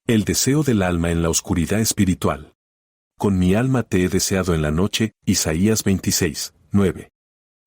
El deseo del alma en la oscuridad espiritual. Con mi alma te he deseado en la noche, Isaías 26, 9.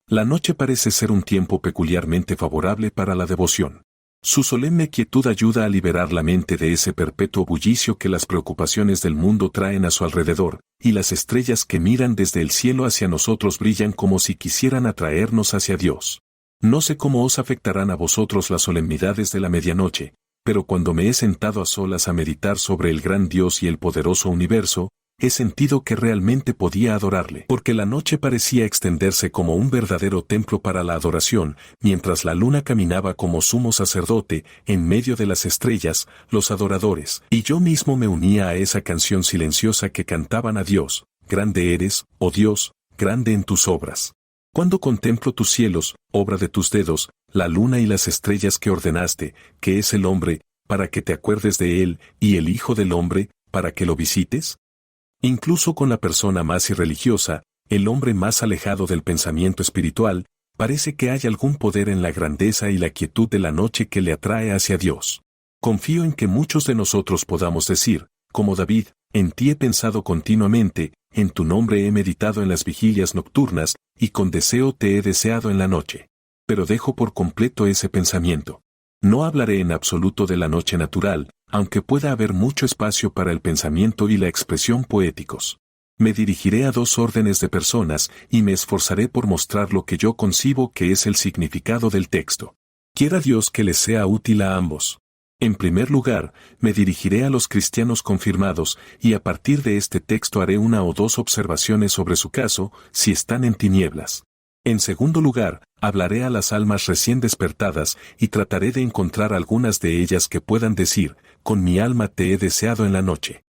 La noche parece ser un tiempo peculiarmente favorable para la devoción. Su solemne quietud ayuda a liberar la mente de ese perpetuo bullicio que las preocupaciones del mundo traen a su alrededor, y las estrellas que miran desde el cielo hacia nosotros brillan como si quisieran atraernos hacia Dios. No sé cómo os afectarán a vosotros las solemnidades de la medianoche, pero cuando me he sentado a solas a meditar sobre el gran Dios y el poderoso universo, he sentido que realmente podía adorarle, porque la noche parecía extenderse como un verdadero templo para la adoración, mientras la luna caminaba como sumo sacerdote, en medio de las estrellas, los adoradores, y yo mismo me unía a esa canción silenciosa que cantaban a Dios: grande eres, oh Dios, grande en tus obras. Cuando contemplo tus cielos, obra de tus dedos, la luna y las estrellas que ordenaste, que es el hombre, para que te acuerdes de él, y el Hijo del Hombre, para que lo visites. Incluso con la persona más irreligiosa, el hombre más alejado del pensamiento espiritual, parece que hay algún poder en la grandeza y la quietud de la noche que le atrae hacia Dios. Confío en que muchos de nosotros podamos decir, como David: en ti he pensado continuamente, en tu nombre he meditado en las vigilias nocturnas, y con deseo te he deseado en la noche. Pero dejo por completo ese pensamiento. No hablaré en absoluto de la noche natural, aunque pueda haber mucho espacio para el pensamiento y la expresión poéticos. Me dirigiré a dos órdenes de personas y me esforzaré por mostrar lo que yo concibo que es el significado del texto. Quiera Dios que les sea útil a ambos. En primer lugar, me dirigiré a los cristianos confirmados, y a partir de este texto haré una o dos observaciones sobre su caso, si están en tinieblas. En segundo lugar, hablaré a las almas recién despertadas, y trataré de encontrar algunas de ellas que puedan decir: con mi alma te he deseado en la noche.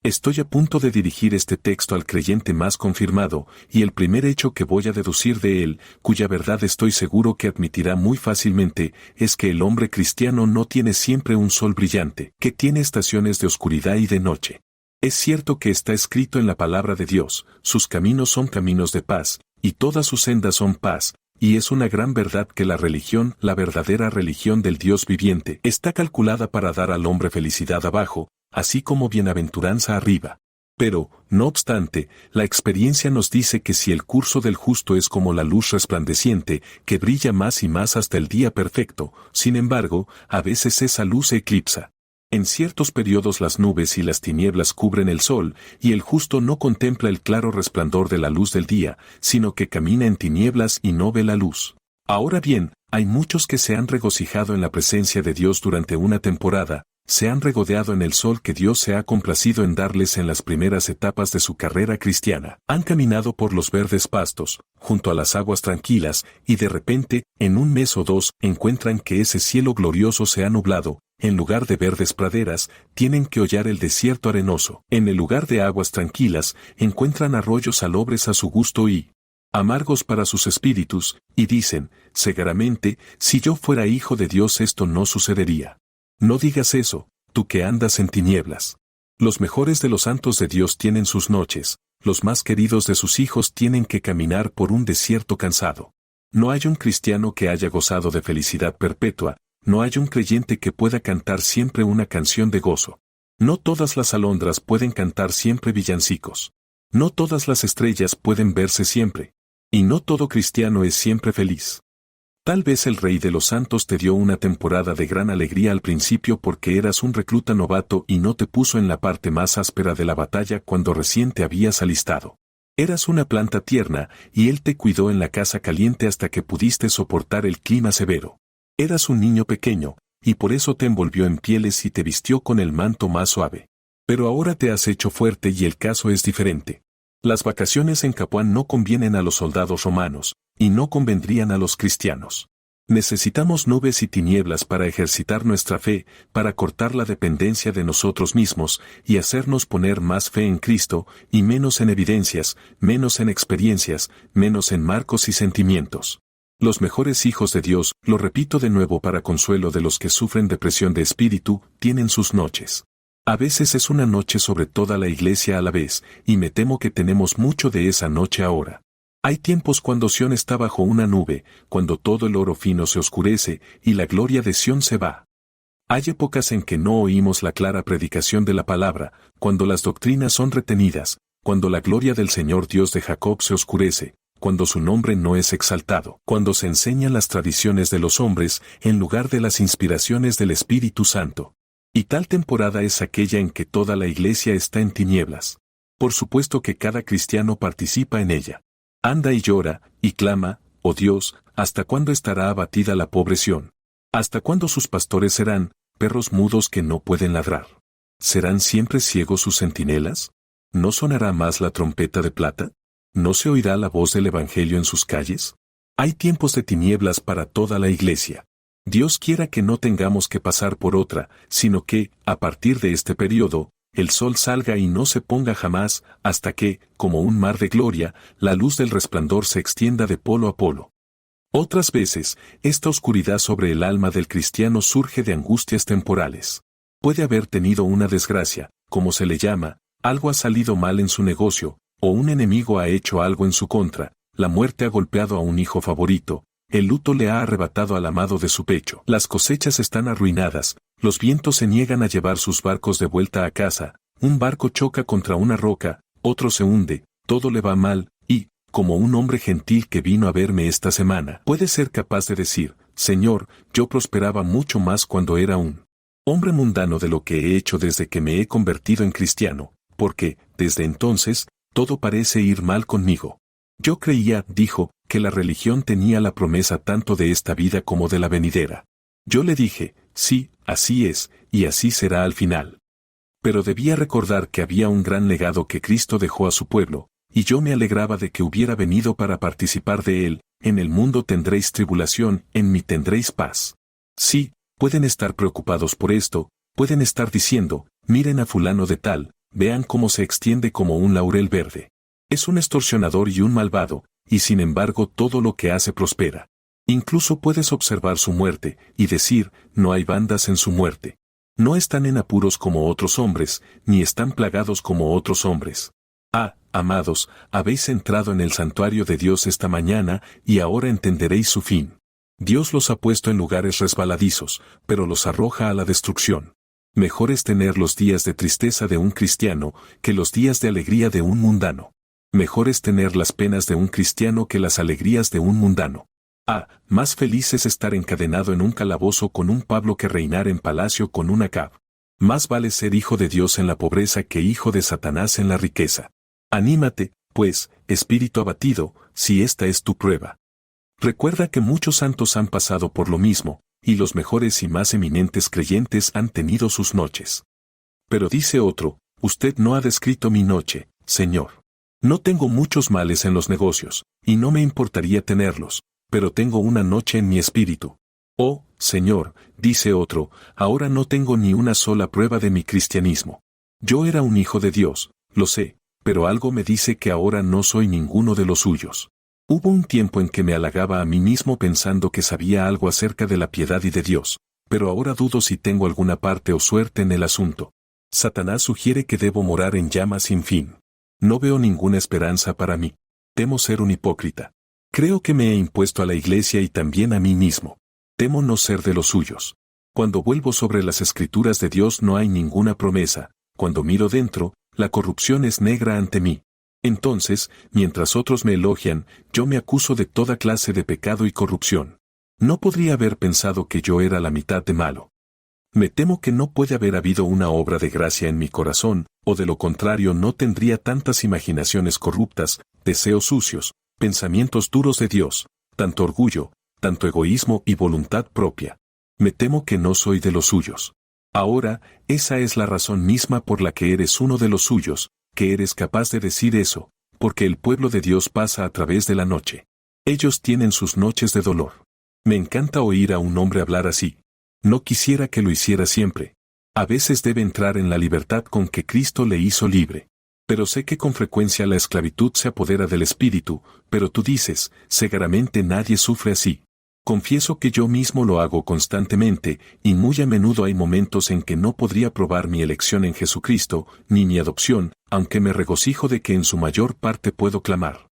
Estoy a punto de dirigir este texto al creyente más confirmado, y el primer hecho que voy a deducir de él, cuya verdad estoy seguro que admitirá muy fácilmente, es que el hombre cristiano no tiene siempre un sol brillante, que tiene estaciones de oscuridad y de noche. Es cierto que está escrito en la palabra de Dios: sus caminos son caminos de paz, y todas sus sendas son paz, y es una gran verdad que la religión, la verdadera religión del Dios viviente, está calculada para dar al hombre felicidad abajo, así como bienaventuranza arriba. Pero, no obstante, la experiencia nos dice que si el curso del justo es como la luz resplandeciente, que brilla más y más hasta el día perfecto, sin embargo, a veces esa luz se eclipsa. En ciertos periodos las nubes y las tinieblas cubren el sol, y el justo no contempla el claro resplandor de la luz del día, sino que camina en tinieblas y no ve la luz. Ahora bien, hay muchos que se han regocijado en la presencia de Dios durante una temporada, se han regodeado en el sol que Dios se ha complacido en darles en las primeras etapas de su carrera cristiana. Han caminado por los verdes pastos, junto a las aguas tranquilas, y de repente, en un mes o dos, encuentran que ese cielo glorioso se ha nublado. En lugar de verdes praderas, tienen que hollar el desierto arenoso. En el lugar de aguas tranquilas, encuentran arroyos salobres a su gusto y amargos para sus espíritus, y dicen, cegaramente: si yo fuera hijo de Dios esto no sucedería. No digas eso, tú que andas en tinieblas. Los mejores de los santos de Dios tienen sus noches, los más queridos de sus hijos tienen que caminar por un desierto cansado. No hay un cristiano que haya gozado de felicidad perpetua, no hay un creyente que pueda cantar siempre una canción de gozo. No todas las alondras pueden cantar siempre villancicos. No todas las estrellas pueden verse siempre. Y no todo cristiano es siempre feliz. Tal vez el Rey de los Santos te dio una temporada de gran alegría al principio porque eras un recluta novato y no te puso en la parte más áspera de la batalla cuando recién te habías alistado. Eras una planta tierna, y él te cuidó en la casa caliente hasta que pudiste soportar el clima severo. Eras un niño pequeño, y por eso te envolvió en pieles y te vistió con el manto más suave. Pero ahora te has hecho fuerte y el caso es diferente. Las vacaciones en Capuán no convienen a los soldados romanos, y no convendrían a los cristianos. Necesitamos nubes y tinieblas para ejercitar nuestra fe, para cortar la dependencia de nosotros mismos, y hacernos poner más fe en Cristo, y menos en evidencias, menos en experiencias, menos en marcos y sentimientos. Los mejores hijos de Dios, lo repito de nuevo para consuelo de los que sufren depresión de espíritu, tienen sus noches. A veces es una noche sobre toda la iglesia a la vez, y me temo que tenemos mucho de esa noche ahora. Hay tiempos cuando Sión está bajo una nube, cuando todo el oro fino se oscurece, y la gloria de Sión se va. Hay épocas en que no oímos la clara predicación de la palabra, cuando las doctrinas son retenidas, cuando la gloria del Señor Dios de Jacob se oscurece, cuando su nombre no es exaltado, cuando se enseñan las tradiciones de los hombres en lugar de las inspiraciones del Espíritu Santo. Y tal temporada es aquella en que toda la iglesia está en tinieblas. Por supuesto que cada cristiano participa en ella. Anda y llora, y clama, oh Dios, ¿hasta cuándo estará abatida la pobre Sión? ¿Hasta cuándo sus pastores serán perros mudos que no pueden ladrar? ¿Serán siempre ciegos sus centinelas? ¿No sonará más la trompeta de plata? ¿No se oirá la voz del Evangelio en sus calles? Hay tiempos de tinieblas para toda la iglesia. Dios quiera que no tengamos que pasar por otra, sino que, a partir de este periodo, el sol salga y no se ponga jamás, hasta que, como un mar de gloria, la luz del resplandor se extienda de polo a polo. Otras veces, esta oscuridad sobre el alma del cristiano surge de angustias temporales. Puede haber tenido una desgracia, como se le llama, algo ha salido mal en su negocio, o un enemigo ha hecho algo en su contra, la muerte ha golpeado a un hijo favorito, el luto le ha arrebatado al amado de su pecho, las cosechas están arruinadas, los vientos se niegan a llevar sus barcos de vuelta a casa, un barco choca contra una roca, otro se hunde, todo le va mal, y, como un hombre gentil que vino a verme esta semana, puede ser capaz de decir, Señor, yo prosperaba mucho más cuando era un hombre mundano de lo que he hecho desde que me he convertido en cristiano, porque, desde entonces, todo parece ir mal conmigo. Yo creía, dijo, que la religión tenía la promesa tanto de esta vida como de la venidera. Yo le dije, sí, así es, y así será al final. Pero debía recordar que había un gran legado que Cristo dejó a su pueblo, y yo me alegraba de que hubiera venido para participar de él. En el mundo tendréis tribulación, en mí tendréis paz. Sí, pueden estar preocupados por esto, pueden estar diciendo, miren a fulano de tal, vean cómo se extiende como un laurel verde. Es un extorsionador y un malvado, y sin embargo todo lo que hace prospera. Incluso puedes observar su muerte, y decir, no hay bandas en su muerte. No están en apuros como otros hombres, ni están plagados como otros hombres. Ah, amados, habéis entrado en el santuario de Dios esta mañana, y ahora entenderéis su fin. Dios los ha puesto en lugares resbaladizos, pero los arroja a la destrucción. Mejor es tener los días de tristeza de un cristiano, que los días de alegría de un mundano. Mejor es tener las penas de un cristiano que las alegrías de un mundano. Ah, más feliz es estar encadenado en un calabozo con un Pablo que reinar en palacio con un Acab. Más vale ser hijo de Dios en la pobreza que hijo de Satanás en la riqueza. Anímate, pues, espíritu abatido, si esta es tu prueba. Recuerda que muchos santos han pasado por lo mismo, y los mejores y más eminentes creyentes han tenido sus noches. Pero dice otro, usted no ha descrito mi noche, Señor. No tengo muchos males en los negocios, y no me importaría tenerlos, pero tengo una noche en mi espíritu. Oh, Señor, dice otro, ahora no tengo ni una sola prueba de mi cristianismo. Yo era un hijo de Dios, lo sé, pero algo me dice que ahora no soy ninguno de los suyos. Hubo un tiempo en que me halagaba a mí mismo pensando que sabía algo acerca de la piedad y de Dios, pero ahora dudo si tengo alguna parte o suerte en el asunto. Satanás sugiere que debo morar en llamas sin fin. No veo ninguna esperanza para mí. Temo ser un hipócrita. Creo que me he impuesto a la iglesia y también a mí mismo. Temo no ser de los suyos. Cuando vuelvo sobre las escrituras de Dios no hay ninguna promesa. Cuando miro dentro, la corrupción es negra ante mí. Entonces, mientras otros me elogian, yo me acuso de toda clase de pecado y corrupción. No podría haber pensado que yo era la mitad de malo. Me temo que no puede haber habido una obra de gracia en mi corazón, o de lo contrario no tendría tantas imaginaciones corruptas, deseos sucios, pensamientos duros de Dios, tanto orgullo, tanto egoísmo y voluntad propia. Me temo que no soy de los suyos. Ahora, esa es la razón misma por la que eres uno de los suyos, que eres capaz de decir eso, porque el pueblo de Dios pasa a través de la noche. Ellos tienen sus noches de dolor. Me encanta oír a un hombre hablar así. No quisiera que lo hiciera siempre. A veces debe entrar en la libertad con que Cristo le hizo libre. Pero sé que con frecuencia la esclavitud se apodera del espíritu, pero tú dices, cegaramente nadie sufre así. Confieso que yo mismo lo hago constantemente, y muy a menudo hay momentos en que no podría probar mi elección en Jesucristo, ni mi adopción, aunque me regocijo de que en su mayor parte puedo clamar.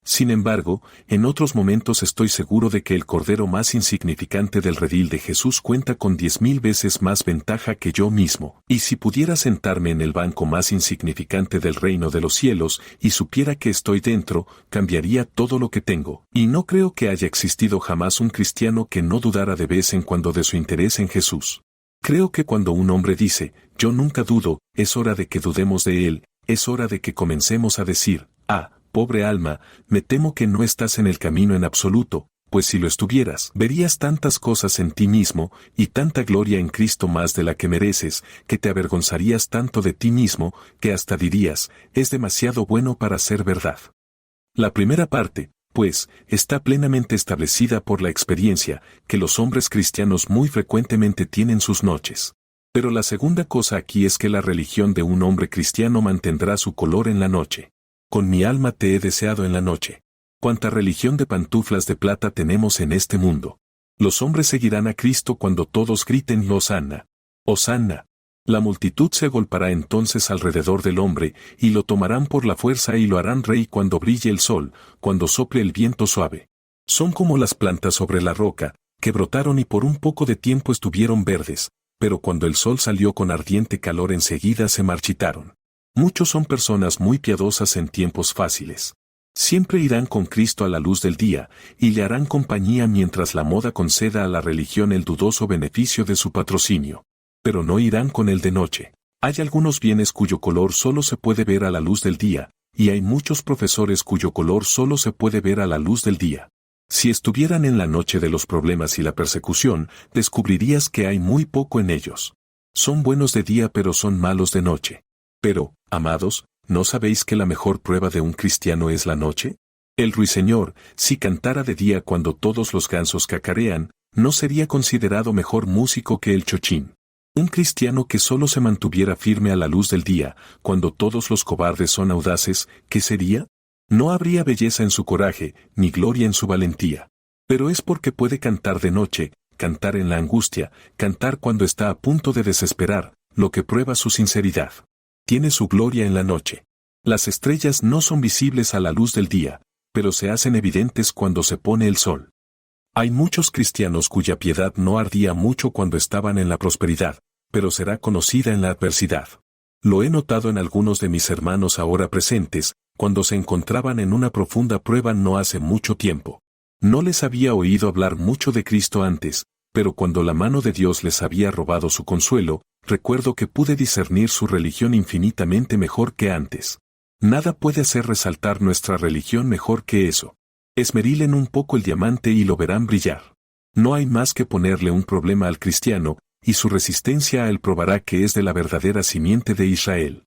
Sin embargo, en otros momentos estoy seguro de que el cordero más insignificante del redil de Jesús cuenta con 10,000 veces más ventaja que yo mismo. Y si pudiera sentarme en el banco más insignificante del reino de los cielos y supiera que estoy dentro, cambiaría todo lo que tengo. Y no creo que haya existido jamás un cristiano que no dudara de vez en cuando de su interés en Jesús. Creo que cuando un hombre dice, yo nunca dudo, es hora de que dudemos de él, es hora de que comencemos a decir, pobre alma, me temo que no estás en el camino en absoluto, pues si lo estuvieras, verías tantas cosas en ti mismo, y tanta gloria en Cristo más de la que mereces, que te avergonzarías tanto de ti mismo, que hasta dirías, es demasiado bueno para ser verdad. La primera parte, pues, está plenamente establecida por la experiencia, que los hombres cristianos muy frecuentemente tienen sus noches. Pero la segunda cosa aquí es que la religión de un hombre cristiano mantendrá su color en la noche. Con mi alma te he deseado en la noche. Cuánta religión de pantuflas de plata tenemos en este mundo. Los hombres seguirán a Cristo cuando todos griten Hosanna. Hosanna. La multitud se agolpará entonces alrededor del hombre, y lo tomarán por la fuerza y lo harán rey cuando brille el sol, cuando sople el viento suave. Son como las plantas sobre la roca, que brotaron y por un poco de tiempo estuvieron verdes, pero cuando el sol salió con ardiente calor enseguida se marchitaron. Muchos son personas muy piadosas en tiempos fáciles. Siempre irán con Cristo a la luz del día, y le harán compañía mientras la moda conceda a la religión el dudoso beneficio de su patrocinio. Pero no irán con él de noche. Hay algunos bienes cuyo color solo se puede ver a la luz del día, y hay muchos profesores cuyo color solo se puede ver a la luz del día. Si estuvieran en la noche de los problemas y la persecución, descubrirías que hay muy poco en ellos. Son buenos de día pero son malos de noche. Pero, amados, ¿no sabéis que la mejor prueba de un cristiano es la noche? El ruiseñor, si cantara de día cuando todos los gansos cacarean, no sería considerado mejor músico que el chochín. Un cristiano que solo se mantuviera firme a la luz del día, cuando todos los cobardes son audaces, ¿qué sería? No habría belleza en su coraje, ni gloria en su valentía. Pero es porque puede cantar de noche, cantar en la angustia, cantar cuando está a punto de desesperar, lo que prueba su sinceridad. Tiene su gloria en la noche. Las estrellas no son visibles a la luz del día, pero se hacen evidentes cuando se pone el sol. Hay muchos cristianos cuya piedad no ardía mucho cuando estaban en la prosperidad, pero será conocida en la adversidad. Lo he notado en algunos de mis hermanos ahora presentes, cuando se encontraban en una profunda prueba no hace mucho tiempo. No les había oído hablar mucho de Cristo antes, pero cuando la mano de Dios les había robado su consuelo, recuerdo que pude discernir su religión infinitamente mejor que antes. Nada puede hacer resaltar nuestra religión mejor que eso. Esmerilen un poco el diamante y lo verán brillar. No hay más que ponerle un problema al cristiano, y su resistencia a él probará que es de la verdadera simiente de Israel.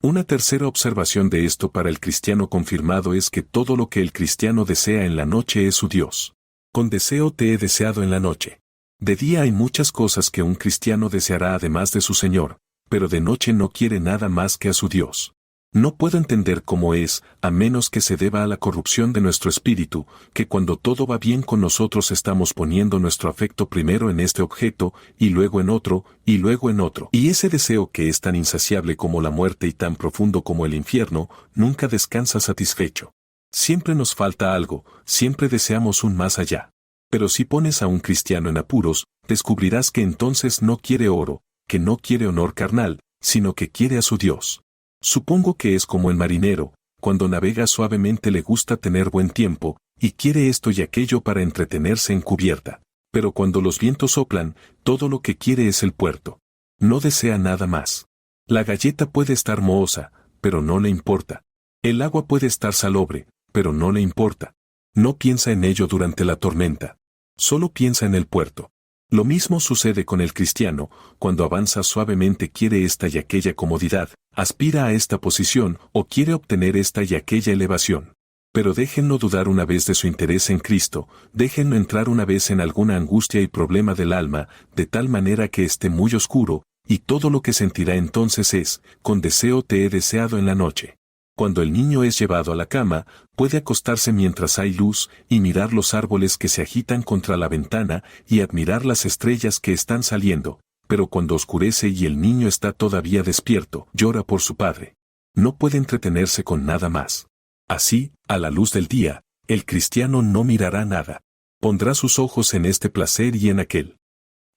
Una tercera observación de esto para el cristiano confirmado es que todo lo que el cristiano desea en la noche es su Dios. Con deseo te he deseado en la noche. De día hay muchas cosas que un cristiano deseará además de su Señor, pero de noche no quiere nada más que a su Dios. No puedo entender cómo es, a menos que se deba a la corrupción de nuestro espíritu, que cuando todo va bien con nosotros estamos poniendo nuestro afecto primero en este objeto, y luego en otro, y luego en otro. Y ese deseo que es tan insaciable como la muerte y tan profundo como el infierno, nunca descansa satisfecho. Siempre nos falta algo, siempre deseamos un más allá. Pero si pones a un cristiano en apuros, descubrirás que entonces no quiere oro, que no quiere honor carnal, sino que quiere a su Dios. Supongo que es como el marinero, cuando navega suavemente le gusta tener buen tiempo, y quiere esto y aquello para entretenerse en cubierta. Pero cuando los vientos soplan, todo lo que quiere es el puerto. No desea nada más. La galleta puede estar mohosa, pero no le importa. El agua puede estar salobre, pero no le importa. No piensa en ello durante la tormenta. Solo piensa en el puerto. Lo mismo sucede con el cristiano, cuando avanza suavemente quiere esta y aquella comodidad, aspira a esta posición o quiere obtener esta y aquella elevación. Pero déjenlo dudar una vez de su interés en Cristo, déjenlo entrar una vez en alguna angustia y problema del alma, de tal manera que esté muy oscuro, y todo lo que sentirá entonces es, con deseo te he deseado en la noche. Cuando el niño es llevado a la cama, puede acostarse mientras hay luz y mirar los árboles que se agitan contra la ventana y admirar las estrellas que están saliendo, pero cuando oscurece y el niño está todavía despierto, llora por su padre. No puede entretenerse con nada más. Así, a la luz del día, el cristiano no mirará nada. Pondrá sus ojos en este placer y en aquel.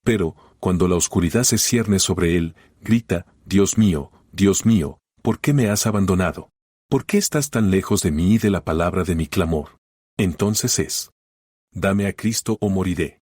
Pero, cuando la oscuridad se cierne sobre él, grita, Dios mío, ¿por qué me has abandonado? ¿Por qué estás tan lejos de mí y de la palabra de mi clamor? Entonces es. Dame a Cristo o moriré.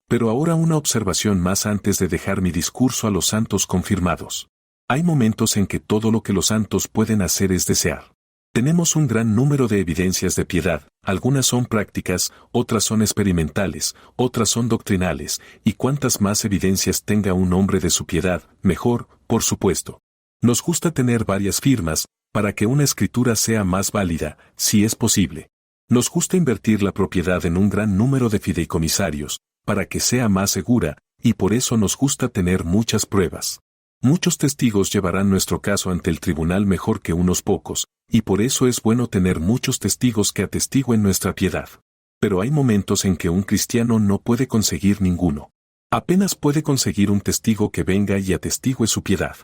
Pero ahora una observación más antes de dejar mi discurso a los santos confirmados. Hay momentos en que todo lo que los santos pueden hacer es desear. Tenemos un gran número de evidencias de piedad, algunas son prácticas, otras son experimentales, otras son doctrinales, y cuantas más evidencias tenga un hombre de su piedad, mejor, por supuesto. Nos gusta tener varias firmas, para que una escritura sea más válida, si es posible. Nos gusta invertir la propiedad en un gran número de fideicomisarios, para que sea más segura, y por eso nos gusta tener muchas pruebas. Muchos testigos llevarán nuestro caso ante el tribunal mejor que unos pocos, y por eso es bueno tener muchos testigos que atestiguen nuestra piedad. Pero hay momentos en que un cristiano no puede conseguir ninguno. Apenas puede conseguir un testigo que venga y atestigue su piedad.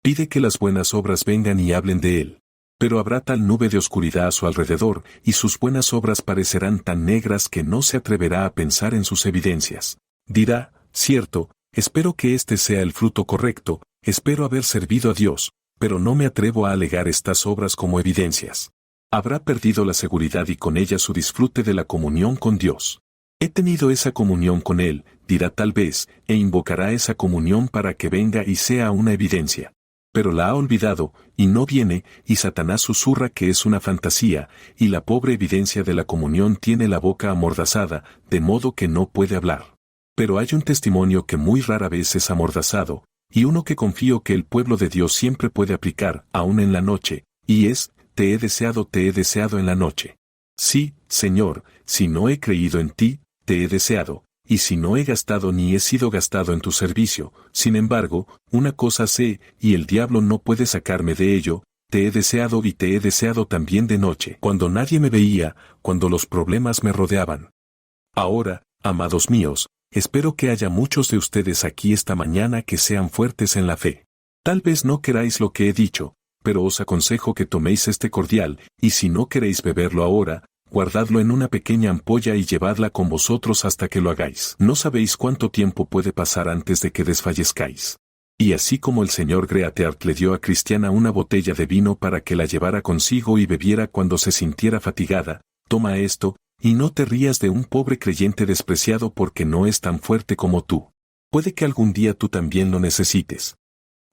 Pide que las buenas obras vengan y hablen de él. Pero habrá tal nube de oscuridad a su alrededor, y sus buenas obras parecerán tan negras que no se atreverá a pensar en sus evidencias. Dirá, cierto, espero que este sea el fruto correcto, espero haber servido a Dios, pero no me atrevo a alegar estas obras como evidencias. Habrá perdido la seguridad y con ella su disfrute de la comunión con Dios. He tenido esa comunión con Él, dirá tal vez, e invocará esa comunión para que venga y sea una evidencia. Pero la ha olvidado, y no viene, y Satanás susurra que es una fantasía, y la pobre evidencia de la comunión tiene la boca amordazada, de modo que no puede hablar. Pero hay un testimonio que muy rara vez es amordazado, y uno que confío que el pueblo de Dios siempre puede aplicar, aún en la noche, y es, te he deseado en la noche. Sí, Señor, si no he creído en ti, te he deseado, y si no he gastado ni he sido gastado en tu servicio, sin embargo, una cosa sé, y el diablo no puede sacarme de ello, te he deseado y te he deseado también de noche, cuando nadie me veía, cuando los problemas me rodeaban. Ahora, amados míos, espero que haya muchos de ustedes aquí esta mañana que sean fuertes en la fe. Tal vez no queráis lo que he dicho, pero os aconsejo que toméis este cordial, y si no queréis beberlo ahora, guardadlo en una pequeña ampolla y llevadla con vosotros hasta que lo hagáis. No sabéis cuánto tiempo puede pasar antes de que desfallezcáis. Y así como el señor Greatheart le dio a Cristiana una botella de vino para que la llevara consigo y bebiera cuando se sintiera fatigada, toma esto, y no te rías de un pobre creyente despreciado porque no es tan fuerte como tú. Puede que algún día tú también lo necesites.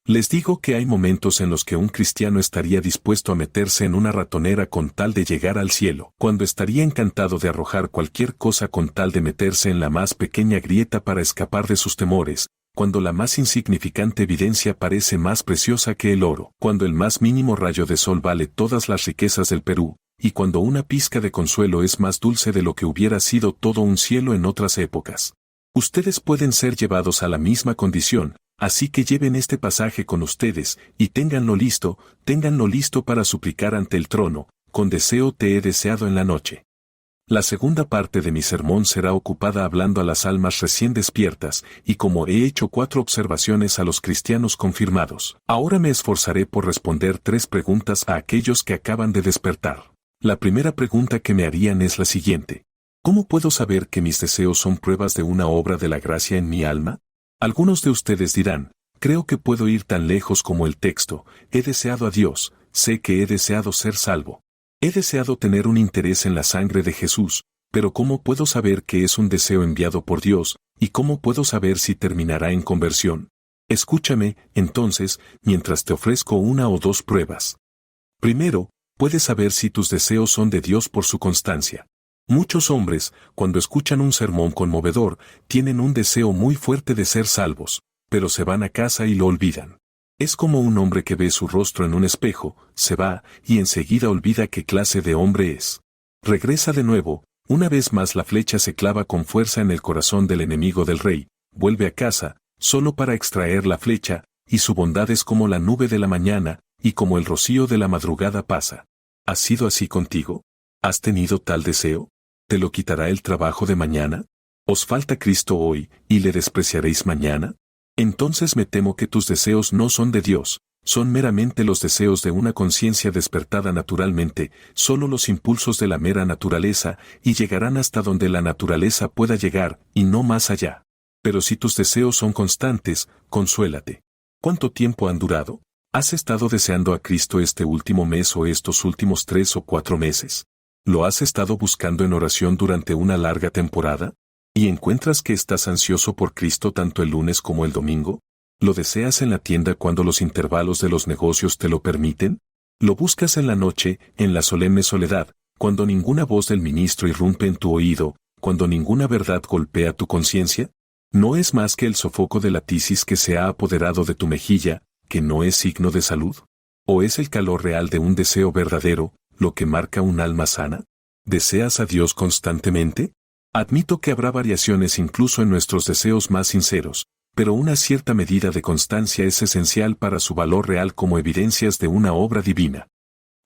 Les digo que hay momentos en los que un cristiano estaría dispuesto a meterse en una ratonera con tal de llegar al cielo, cuando estaría encantado de arrojar cualquier cosa con tal de meterse en la más pequeña grieta para escapar de sus temores, cuando la más insignificante evidencia parece más preciosa que el oro, cuando el más mínimo rayo de sol vale todas las riquezas del Perú, y cuando una pizca de consuelo es más dulce de lo que hubiera sido todo un cielo en otras épocas. Ustedes pueden ser llevados a la misma condición, así que lleven este pasaje con ustedes, y ténganlo listo para suplicar ante el trono, con deseo te he deseado en la noche. La segunda parte de mi sermón será ocupada hablando a las almas recién despiertas, y como he hecho 4 observaciones a los cristianos confirmados, ahora me esforzaré por responder 3 preguntas a aquellos que acaban de despertar. La primera pregunta que me harían es la siguiente. ¿Cómo puedo saber que mis deseos son pruebas de una obra de la gracia en mi alma? Algunos de ustedes dirán, creo que puedo ir tan lejos como el texto, he deseado a Dios, sé que he deseado ser salvo. He deseado tener un interés en la sangre de Jesús, pero ¿cómo puedo saber que es un deseo enviado por Dios, y cómo puedo saber si terminará en conversión? Escúchame, entonces, mientras te ofrezco 1 o 2 pruebas. Primero, puedes saber si tus deseos son de Dios por su constancia. Muchos hombres, cuando escuchan un sermón conmovedor, tienen un deseo muy fuerte de ser salvos, pero se van a casa y lo olvidan. Es como un hombre que ve su rostro en un espejo, se va, y enseguida olvida qué clase de hombre es. Regresa de nuevo, una vez más la flecha se clava con fuerza en el corazón del enemigo del rey, vuelve a casa, solo para extraer la flecha, y su bondad es como la nube de la mañana, y como el rocío de la madrugada pasa. ¿Ha sido así contigo? ¿Has tenido tal deseo? ¿Te lo quitará el trabajo de mañana? ¿Os falta Cristo hoy, y le despreciaréis mañana? Entonces me temo que tus deseos no son de Dios, Son meramente los deseos de una conciencia despertada naturalmente, solo los impulsos de la mera naturaleza, y llegarán hasta donde la naturaleza pueda llegar, y no más allá. Pero si tus deseos son constantes, consuélate. ¿Cuánto tiempo han durado? ¿Has estado deseando a Cristo este último mes o estos últimos 3 o 4 meses? ¿Lo has estado buscando en oración durante una larga temporada? ¿Y encuentras que estás ansioso por Cristo tanto el lunes como el domingo? ¿Lo deseas en la tienda cuando los intervalos de los negocios te lo permiten? ¿Lo buscas en la noche, en la solemne soledad, cuando ninguna voz del ministro irrumpe en tu oído, cuando ninguna verdad golpea tu conciencia? ¿No es más que el sofoco de la tisis que se ha apoderado de tu mejilla, que no es signo de salud? ¿O es el calor real de un deseo verdadero, lo que marca un alma sana? ¿Deseas a Dios constantemente? Admito que habrá variaciones incluso en nuestros deseos más sinceros, pero una cierta medida de constancia es esencial para su valor real como evidencias de una obra divina.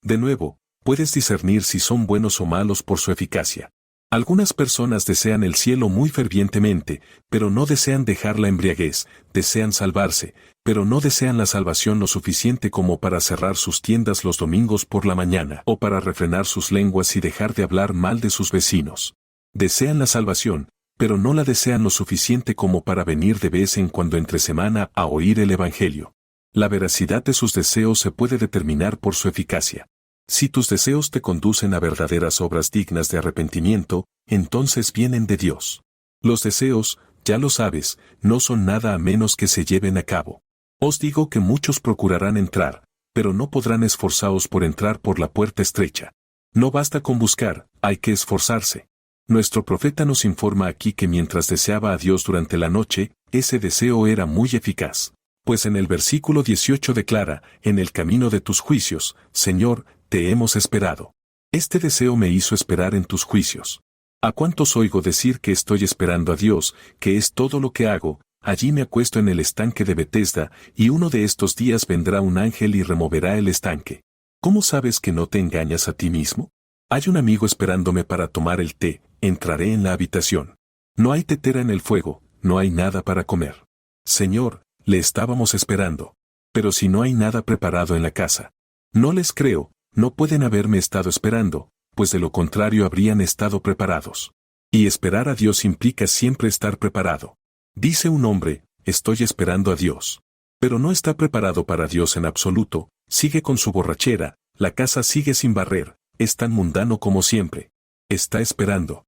De nuevo, puedes discernir si son buenos o malos por su eficacia. Algunas personas desean el cielo muy fervientemente, pero no desean dejar la embriaguez, desean salvarse, pero no desean la salvación lo suficiente como para cerrar sus tiendas los domingos por la mañana o para refrenar sus lenguas y dejar de hablar mal de sus vecinos. Desean la salvación, pero no la desean lo suficiente como para venir de vez en cuando entre semana a oír el Evangelio. La veracidad de sus deseos se puede determinar por su eficacia. Si tus deseos te conducen a verdaderas obras dignas de arrepentimiento, entonces vienen de Dios. Los deseos, ya lo sabes, no son nada a menos que se lleven a cabo. Os digo que muchos procurarán entrar, pero no podrán esforzaos por entrar por la puerta estrecha. No basta con buscar, hay que esforzarse. Nuestro profeta nos informa aquí que mientras deseaba a Dios durante la noche, ese deseo era muy eficaz. Pues en el versículo 18 declara, en el camino de tus juicios, Señor, te hemos esperado. Este deseo me hizo esperar en tus juicios. ¿A cuántos oigo decir que estoy esperando a Dios, que es todo lo que hago? Allí me acuesto en el estanque de Betesda, y uno de estos días vendrá un ángel y removerá el estanque. ¿Cómo sabes que no te engañas a ti mismo? Hay un amigo esperándome para tomar el té, entraré en la habitación. No hay tetera en el fuego, no hay nada para comer. Señor, le estábamos esperando. Pero si no hay nada preparado en la casa. No les creo, no pueden haberme estado esperando, pues de lo contrario habrían estado preparados. Y esperar a Dios implica siempre estar preparado. Dice un hombre, estoy esperando a Dios. Pero no está preparado para Dios en absoluto, sigue con su borrachera, la casa sigue sin barrer, es tan mundano como siempre. Está esperando.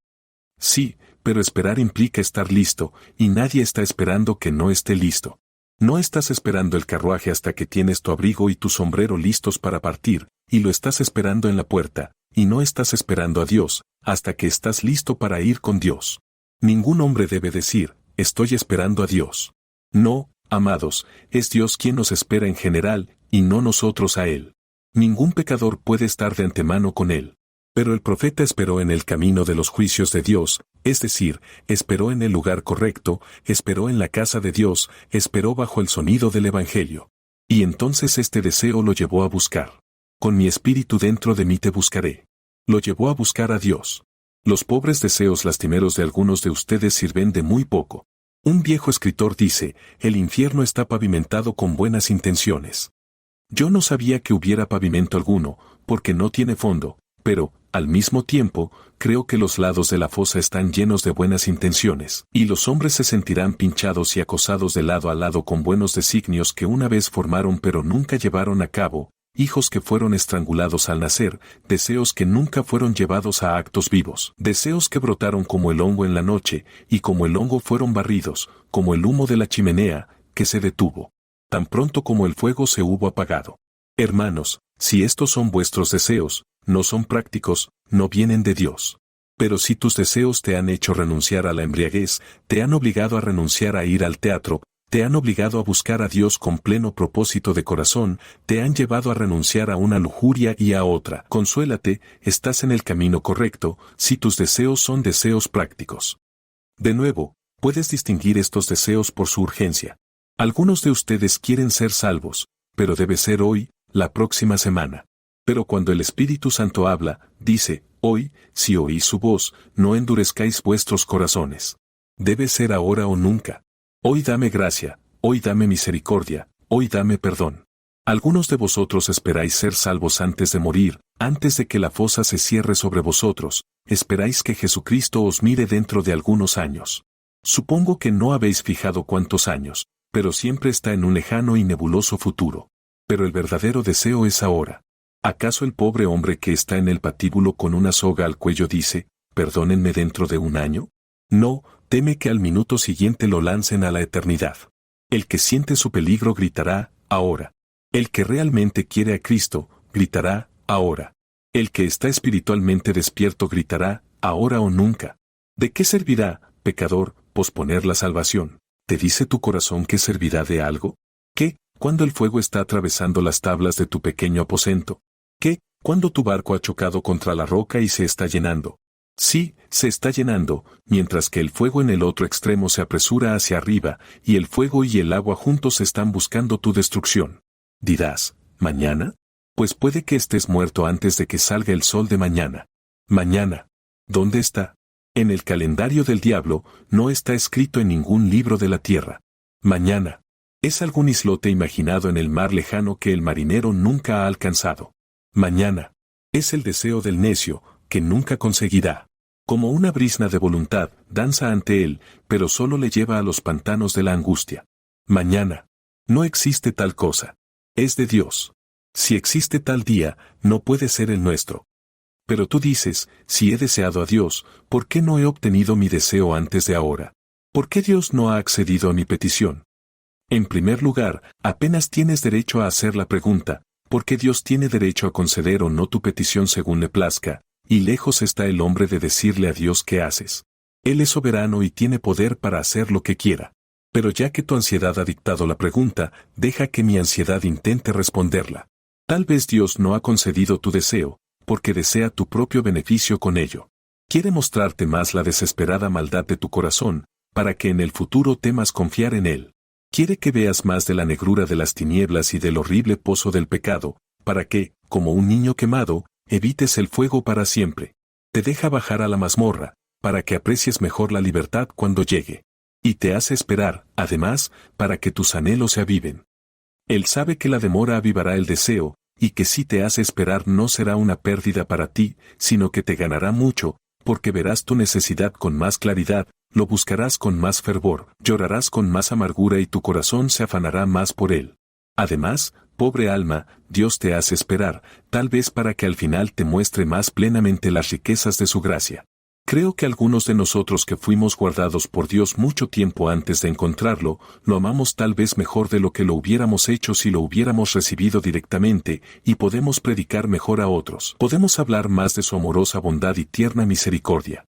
Sí, pero esperar implica estar listo, y nadie está esperando que no esté listo. No estás esperando el carruaje hasta que tienes tu abrigo y tu sombrero listos para partir, y lo estás esperando en la puerta, y no estás esperando a Dios, hasta que estás listo para ir con Dios. Ningún hombre debe decir, estoy esperando a Dios. No, amados, es Dios quien nos espera en general, y no nosotros a Él. Ningún pecador puede estar de antemano con Él. Pero el profeta esperó en el camino de los juicios de Dios, es decir, esperó en el lugar correcto, esperó en la casa de Dios, esperó bajo el sonido del Evangelio. Y entonces este deseo lo llevó a buscar. Con mi espíritu dentro de mí te buscaré. Lo llevó a buscar a Dios. Los pobres deseos lastimeros de algunos de ustedes sirven de muy poco. Un viejo escritor dice, el infierno está pavimentado con buenas intenciones. Yo no sabía que hubiera pavimento alguno, porque no tiene fondo, pero, al mismo tiempo, creo que los lados de la fosa están llenos de buenas intenciones, y los hombres se sentirán pinchados y acosados de lado a lado con buenos designios que una vez formaron pero nunca llevaron a cabo, hijos que fueron estrangulados al nacer, deseos que nunca fueron llevados a actos vivos, deseos que brotaron como el hongo en la noche, y como el hongo fueron barridos, como el humo de la chimenea, que se detuvo, tan pronto como el fuego se hubo apagado. Hermanos, si estos son vuestros deseos, no son prácticos, no vienen de Dios. Pero si tus deseos te han hecho renunciar a la embriaguez, te han obligado a renunciar a ir al teatro, te han obligado a buscar a Dios con pleno propósito de corazón, te han llevado a renunciar a una lujuria y a otra. Consuélate, estás en el camino correcto, si tus deseos son deseos prácticos. De nuevo, puedes distinguir estos deseos por su urgencia. Algunos de ustedes quieren ser salvos, pero debe ser hoy, la próxima semana. Pero cuando el Espíritu Santo habla, dice, hoy, si oís su voz, no endurezcáis vuestros corazones. Debe ser ahora o nunca. Hoy dame gracia, hoy dame misericordia, hoy dame perdón. Algunos de vosotros esperáis ser salvos antes de morir, antes de que la fosa se cierre sobre vosotros, esperáis que Jesucristo os mire dentro de algunos años. Supongo que no habéis fijado cuántos años, pero siempre está en un lejano y nebuloso futuro. Pero el verdadero deseo es ahora. ¿Acaso el pobre hombre que está en el patíbulo con una soga al cuello dice, perdónenme dentro de un año? No, teme que al minuto siguiente lo lancen a la eternidad. El que siente su peligro gritará, ahora. El que realmente quiere a Cristo, gritará, ahora. El que está espiritualmente despierto gritará, ahora o nunca. ¿De qué servirá, pecador, posponer la salvación? ¿Te dice tu corazón que servirá de algo? ¿Qué, cuando el fuego está atravesando las tablas de tu pequeño aposento? ¿Qué, cuando tu barco ha chocado contra la roca y se está llenando? Sí, se está llenando, mientras que el fuego en el otro extremo se apresura hacia arriba, y el fuego y el agua juntos están buscando tu destrucción. Dirás, ¿mañana? Pues puede que estés muerto antes de que salga el sol de mañana. Mañana. ¿Dónde está? En el calendario del diablo, no está escrito en ningún libro de la tierra. Mañana. Es algún islote imaginado en el mar lejano que el marinero nunca ha alcanzado. Mañana. Es el deseo del necio, que nunca conseguirá. Como una brizna de voluntad, danza ante él, pero solo le lleva a los pantanos de la angustia. Mañana. No existe tal cosa. Es de Dios. Si existe tal día, no puede ser el nuestro. Pero tú dices, si he deseado a Dios, ¿por qué no he obtenido mi deseo antes de ahora? ¿Por qué Dios no ha accedido a mi petición? En primer lugar, apenas tienes derecho a hacer la pregunta, ¿por qué Dios tiene derecho a conceder o no tu petición según le plazca? Y lejos está el hombre de decirle a Dios qué haces. Él es soberano y tiene poder para hacer lo que quiera. Pero ya que tu ansiedad ha dictado la pregunta, deja que mi ansiedad intente responderla. Tal vez Dios no ha concedido tu deseo, porque desea tu propio beneficio con ello. Quiere mostrarte más la desesperada maldad de tu corazón, para que en el futuro temas confiar en Él. Quiere que veas más de la negrura de las tinieblas y del horrible pozo del pecado, para que, como un niño quemado, evites el fuego para siempre. Te deja bajar a la mazmorra, para que aprecies mejor la libertad cuando llegue. Y te hace esperar, además, para que tus anhelos se aviven. Él sabe que la demora avivará el deseo, y que si te hace esperar no será una pérdida para ti, sino que te ganará mucho, porque verás tu necesidad con más claridad, lo buscarás con más fervor, llorarás con más amargura y tu corazón se afanará más por él. Además, pobre alma, Dios te hace esperar, tal vez para que al final te muestre más plenamente las riquezas de su gracia. Creo que algunos de nosotros que fuimos guardados por Dios mucho tiempo antes de encontrarlo, lo amamos tal vez mejor de lo que lo hubiéramos hecho si lo hubiéramos recibido directamente, y podemos predicar mejor a otros. Podemos hablar más de su amorosa bondad y tierna misericordia.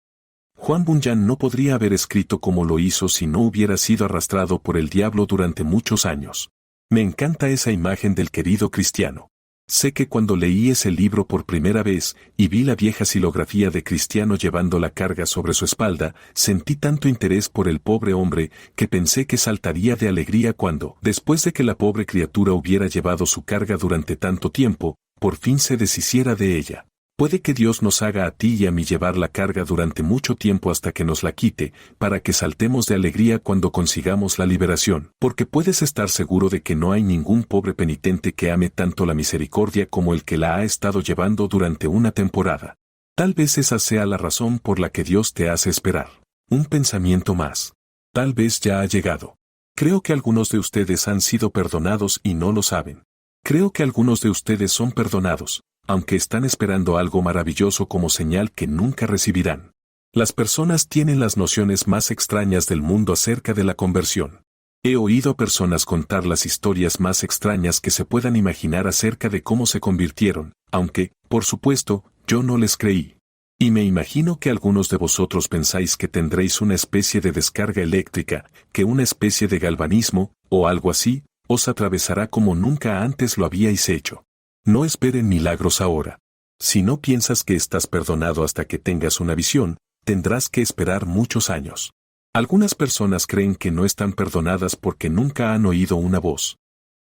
Juan Bunyan no podría haber escrito como lo hizo si no hubiera sido arrastrado por el diablo durante muchos años. Me encanta esa imagen del querido cristiano. Sé que cuando leí ese libro por primera vez y vi la vieja xilografía de Cristiano llevando la carga sobre su espalda, sentí tanto interés por el pobre hombre que pensé que saltaría de alegría cuando, después de que la pobre criatura hubiera llevado su carga durante tanto tiempo, por fin se deshiciera de ella. Puede que Dios nos haga a ti y a mí llevar la carga durante mucho tiempo hasta que nos la quite, para que saltemos de alegría cuando consigamos la liberación, porque puedes estar seguro de que no hay ningún pobre penitente que ame tanto la misericordia como el que la ha estado llevando durante una temporada. Tal vez esa sea la razón por la que Dios te hace esperar. Un pensamiento más. Tal vez ya ha llegado. Creo que algunos de ustedes han sido perdonados y no lo saben. Creo que algunos de ustedes son perdonados, aunque están esperando algo maravilloso como señal que nunca recibirán. Las personas tienen las nociones más extrañas del mundo acerca de la conversión. He oído a personas contar las historias más extrañas que se puedan imaginar acerca de cómo se convirtieron, aunque, por supuesto, yo no les creí. Y me imagino que algunos de vosotros pensáis que tendréis una especie de descarga eléctrica, que una especie de galvanismo, o algo así, os atravesará como nunca antes lo habíais hecho. No esperen milagros ahora. Si no piensas que estás perdonado hasta que tengas una visión, tendrás que esperar muchos años. Algunas personas creen que no están perdonadas porque nunca han oído una voz.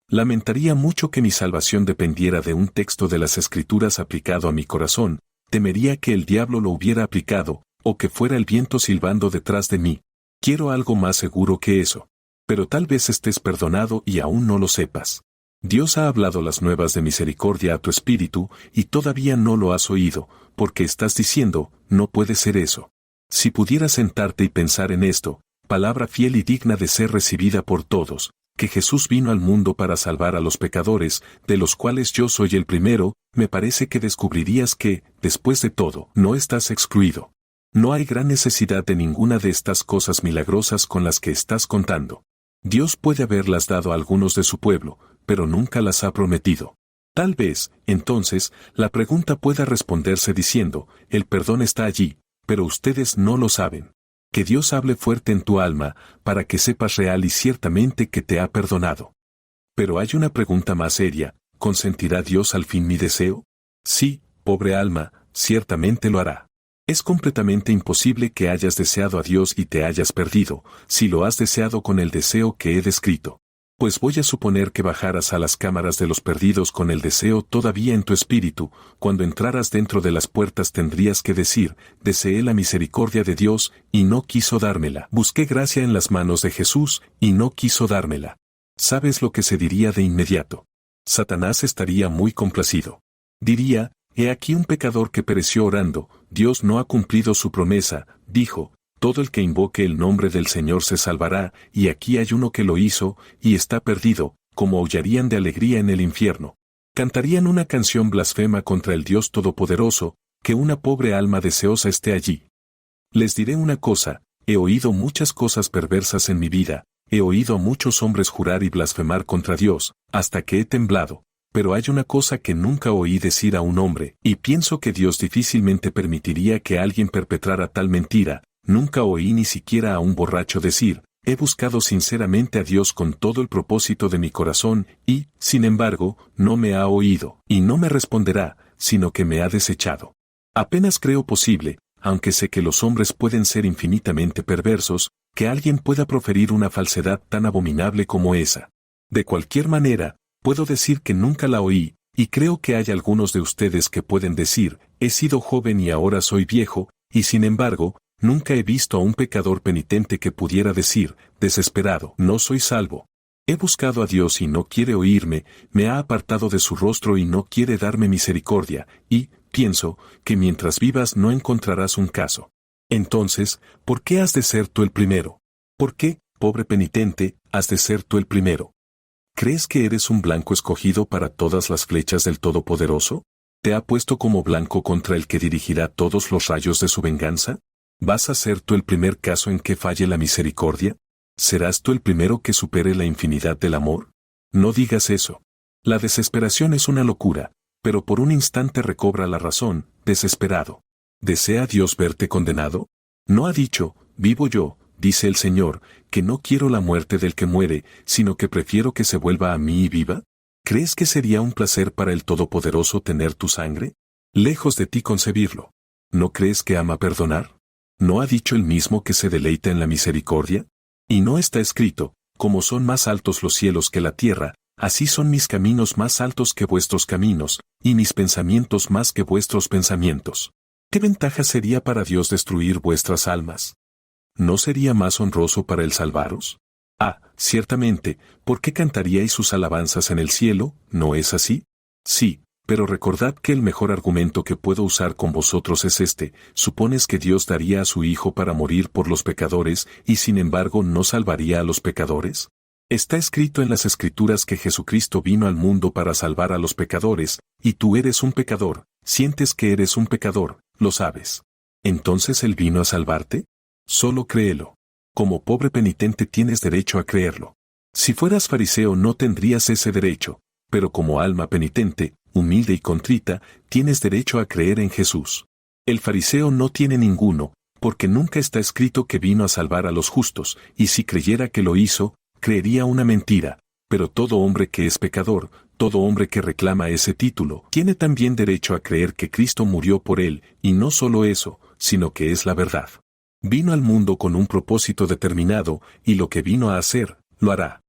Lamentaría mucho que mi salvación dependiera de un texto de las Escrituras aplicado a mi corazón, temería que el diablo lo hubiera aplicado, o que fuera el viento silbando detrás de mí. Quiero algo más seguro que eso. Pero tal vez estés perdonado y aún no lo sepas. Dios ha hablado las nuevas de misericordia a tu espíritu y todavía no lo has oído, porque estás diciendo, no puede ser eso. Si pudieras sentarte y pensar en esto, palabra fiel y digna de ser recibida por todos, que Jesús vino al mundo para salvar a los pecadores, de los cuales yo soy el primero, me parece que descubrirías que, después de todo, no estás excluido. No hay gran necesidad de ninguna de estas cosas milagrosas con las que estás contando. Dios puede haberlas dado a algunos de su pueblo, pero nunca las ha prometido. Tal vez, entonces, la pregunta pueda responderse diciendo, el perdón está allí, pero ustedes no lo saben. Que Dios hable fuerte en tu alma, para que sepas real y ciertamente que te ha perdonado. Pero hay una pregunta más seria, ¿consentirá Dios al fin mi deseo? Sí, pobre alma, ciertamente lo hará. Es completamente imposible que hayas deseado a Dios y te hayas perdido, si lo has deseado con el deseo que he descrito. Pues voy a suponer que bajaras a las cámaras de los perdidos con el deseo todavía en tu espíritu, cuando entraras dentro de las puertas tendrías que decir, deseé la misericordia de Dios, y no quiso dármela. Busqué gracia en las manos de Jesús, y no quiso dármela. ¿Sabes lo que se diría de inmediato? Satanás estaría muy complacido. Diría, he aquí un pecador que pereció orando, Dios no ha cumplido su promesa, dijo, todo el que invoque el nombre del Señor se salvará, y aquí hay uno que lo hizo, y está perdido, como aullarían de alegría en el infierno. Cantarían una canción blasfema contra el Dios Todopoderoso, que una pobre alma deseosa esté allí. Les diré una cosa, he oído muchas cosas perversas en mi vida, he oído a muchos hombres jurar y blasfemar contra Dios, hasta que he temblado, pero hay una cosa que nunca oí decir a un hombre, y pienso que Dios difícilmente permitiría que alguien perpetrara tal mentira. Nunca oí ni siquiera a un borracho decir, he buscado sinceramente a Dios con todo el propósito de mi corazón, y, sin embargo, no me ha oído, y no me responderá, sino que me ha desechado. Apenas creo posible, aunque sé que los hombres pueden ser infinitamente perversos, que alguien pueda proferir una falsedad tan abominable como esa. De cualquier manera, puedo decir que nunca la oí, y creo que hay algunos de ustedes que pueden decir, he sido joven y ahora soy viejo, y sin embargo, nunca he visto a un pecador penitente que pudiera decir, desesperado, no soy salvo. He buscado a Dios y no quiere oírme, me ha apartado de su rostro y no quiere darme misericordia, y, pienso, que mientras vivas no encontrarás un caso. Entonces, ¿por qué has de ser tú el primero? ¿Por qué, pobre penitente, has de ser tú el primero? ¿Crees que eres un blanco escogido para todas las flechas del Todopoderoso? ¿Te ha puesto como blanco contra el que dirigirá todos los rayos de su venganza? ¿Vas a ser tú el primer caso en que falle la misericordia? ¿Serás tú el primero que supere la infinidad del amor? No digas eso. La desesperación es una locura, pero por un instante recobra la razón, desesperado. ¿Desea Dios verte condenado? ¿No ha dicho, vivo yo, dice el Señor, que no quiero la muerte del que muere, sino que prefiero que se vuelva a mí y viva? ¿Crees que sería un placer para el Todopoderoso tener tu sangre? Lejos de ti concebirlo. ¿No crees que ama perdonar? ¿No ha dicho él mismo que se deleita en la misericordia? Y no está escrito, como son más altos los cielos que la tierra, así son mis caminos más altos que vuestros caminos, y mis pensamientos más que vuestros pensamientos. ¿Qué ventaja sería para Dios destruir vuestras almas? ¿No sería más honroso para él salvaros? Ah, ciertamente, ¿por qué cantaríais sus alabanzas en el cielo, no es así? Sí. Pero recordad que el mejor argumento que puedo usar con vosotros es este, ¿supones que Dios daría a su Hijo para morir por los pecadores y sin embargo no salvaría a los pecadores? Está escrito en las Escrituras que Jesucristo vino al mundo para salvar a los pecadores, y tú eres un pecador, sientes que eres un pecador, lo sabes. ¿Entonces Él vino a salvarte? Solo créelo. Como pobre penitente tienes derecho a creerlo. Si fueras fariseo no tendrías ese derecho, pero como alma penitente, humilde y contrita, tienes derecho a creer en Jesús. El fariseo no tiene ninguno, porque nunca está escrito que vino a salvar a los justos, y si creyera que lo hizo, creería una mentira, pero todo hombre que es pecador, todo hombre que reclama ese título, tiene también derecho a creer que Cristo murió por él, y no solo eso, sino que es la verdad. Vino al mundo con un propósito determinado, y lo que vino a hacer, lo hará.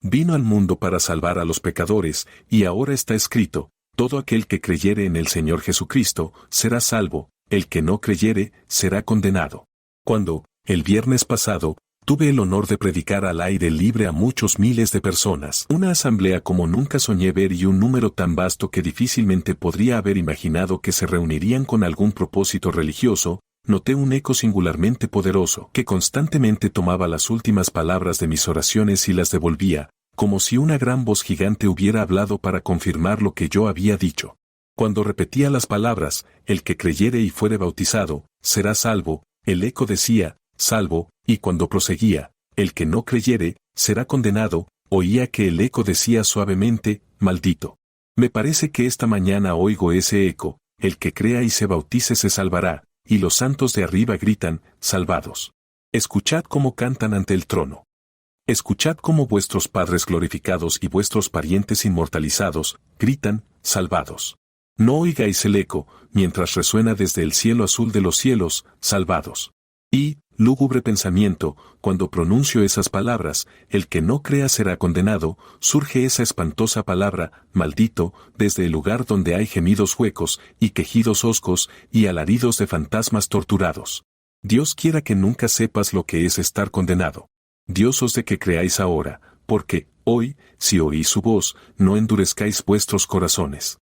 Vino al mundo para salvar a los pecadores, y ahora está escrito, todo aquel que creyere en el Señor Jesucristo, será salvo, el que no creyere, será condenado. Cuando, el viernes pasado, Tuve el honor de predicar al aire libre a muchos miles de personas. Una asamblea como nunca soñé ver y un número tan vasto que difícilmente podría haber imaginado que se reunirían con algún propósito religioso. Noté un eco singularmente poderoso que constantemente tomaba las últimas palabras de mis oraciones y las devolvía, como si una gran voz gigante hubiera hablado para confirmar lo que yo había dicho. Cuando repetía las palabras, el que creyere y fuere bautizado, será salvo, el eco decía, salvo, y cuando proseguía, el que no creyere, será condenado, oía que el eco decía suavemente, maldito. Me parece que esta mañana oigo ese eco, el que crea y se bautice se salvará, y los santos de arriba gritan, salvados. Escuchad cómo cantan ante el trono. Escuchad cómo vuestros padres glorificados y vuestros parientes inmortalizados, gritan, salvados. No oigáis el eco, mientras resuena desde el cielo azul de los cielos, salvados. Y, lúgubre pensamiento, cuando pronuncio esas palabras, el que no crea será condenado, surge esa espantosa palabra, maldito, desde el lugar donde hay gemidos huecos, y quejidos hoscos, y alaridos de fantasmas torturados. Dios quiera que nunca sepas lo que es estar condenado. Dios os de que creáis ahora, porque, hoy, si oís su voz, no endurezcáis vuestros corazones.